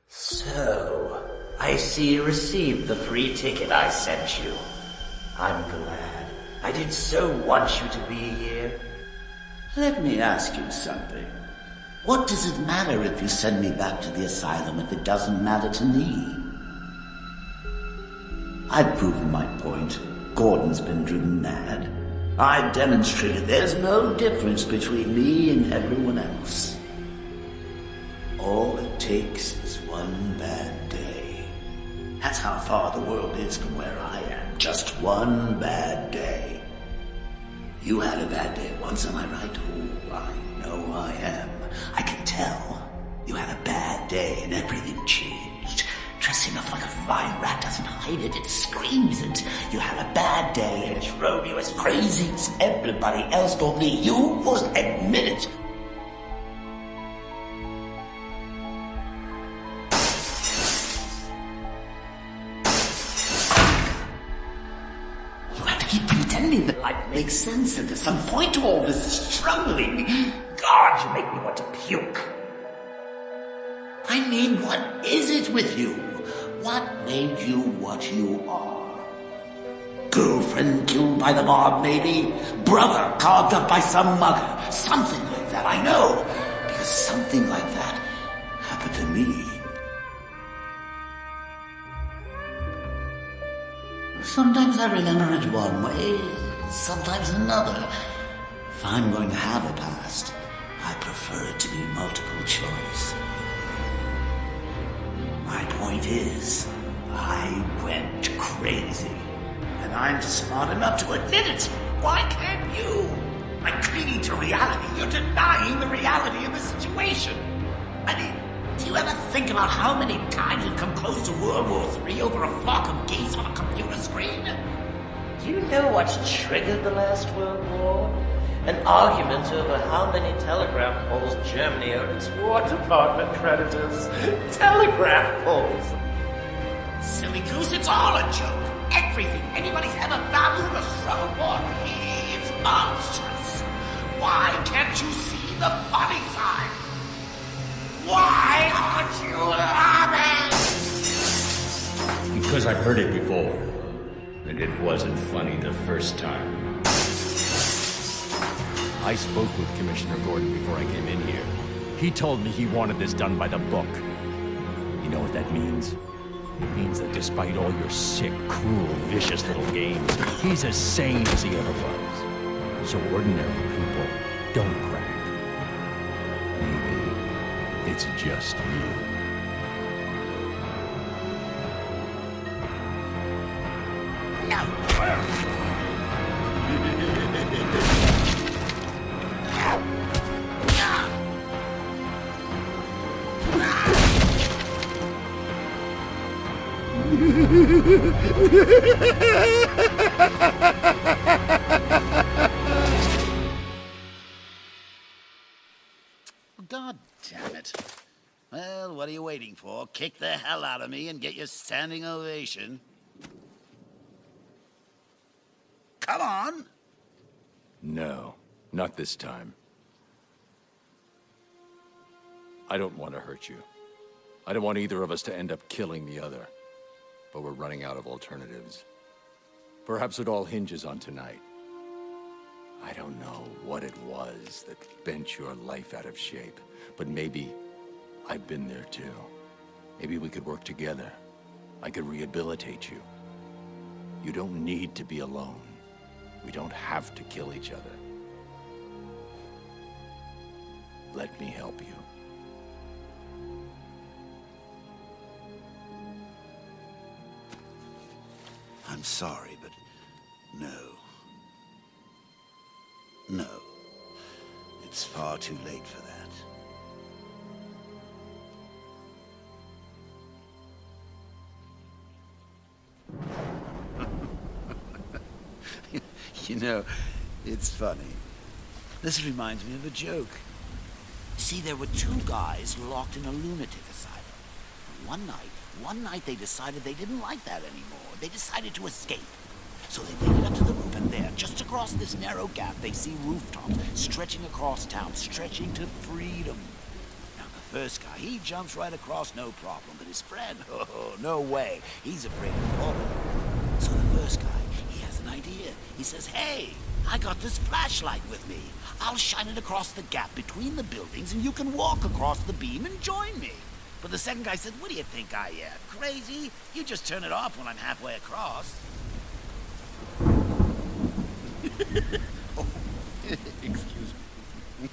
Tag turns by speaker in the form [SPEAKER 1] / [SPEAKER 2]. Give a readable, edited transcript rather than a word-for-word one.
[SPEAKER 1] So, I see you received the free ticket I sent you. I'm glad. I did so want you to be here.
[SPEAKER 2] Let me ask you something. What does it matter if you send me back to the asylum if it doesn't matter to me? I've proven my point. Gordon's been driven mad. I've demonstrated there's no difference between me and everyone else. All it takes is one bad day. That's how far the world is from where I am. Just one bad day. You had a bad day once, am I right? Oh, I know I am. I can tell. You had a bad day and everything changed. Dressing up like a fine rat doesn't hide it, it screams it. You had a bad day and it drove you as crazy as everybody else, but me. You must admit it. You have to keep pretending that life makes sense and there's some point to all this struggling. God, you make me want to puke. I mean, what is it with you? What made you what you are? Girlfriend killed by the mob, maybe? Brother carved up by some mugger? Something like that, I know. Because something like that happened to me. Sometimes I remember it one way, sometimes another. If I'm going to have a past, I prefer it to be multiple choice. My point is, I went crazy. And I'm smart enough to admit it. Why can't you? By clinging to reality, you're denying the reality of the situation. I mean, do you ever think about how many times we've come close to World War III over a flock of geese on a computer screen?
[SPEAKER 1] Do you know what triggered the last World War? An argument over how many telegraph poles Germany owed its War Department creditors. Telegraph poles!
[SPEAKER 2] Silly goose, it's all a joke. Everything anybody's ever valued or struggled for, it's monstrous. Why can't you see the funny side? Why aren't you laughing?
[SPEAKER 3] Because I've heard it before, and it wasn't funny the first time.
[SPEAKER 4] I spoke with Commissioner Gordon before I came in here. He told me he wanted this done by the book. You know what that means? It means that despite all your sick, cruel, vicious little games, he's as sane as he ever was. So ordinary people don't crack. Maybe it's just you.
[SPEAKER 2] God damn it. Well, what are you waiting for? Kick the hell out of me and get your standing ovation. Come on!
[SPEAKER 4] No, not this time. I don't want to hurt you. I don't want either of us to end up killing the other. But we're running out of alternatives. Perhaps it all hinges on tonight. I don't know what it was that bent your life out of shape, but maybe I've been there too. Maybe we could work together. I could rehabilitate you. You don't need to be alone. We don't have to kill each other. Let me help you.
[SPEAKER 2] I'm sorry, but no. No. It's far too late for that. You know, it's funny. This reminds me of a joke. See, there were two guys locked in a lunatic asylum. One night they decided they didn't like that anymore. They decided to escape. So they made it up to the roof, and there, just across this narrow gap, they see rooftops stretching across town, stretching to freedom. Now, the first guy, he jumps right across, no problem. But his friend, oh, no way. He's afraid of falling. So the first guy, he has an idea. He says, hey, I got this flashlight with me. I'll shine it across the gap between the buildings and you can walk across the beam and join me. But the second guy said, what do you think I am? Crazy? You just turn it off when I'm halfway across.
[SPEAKER 4] Oh, excuse me.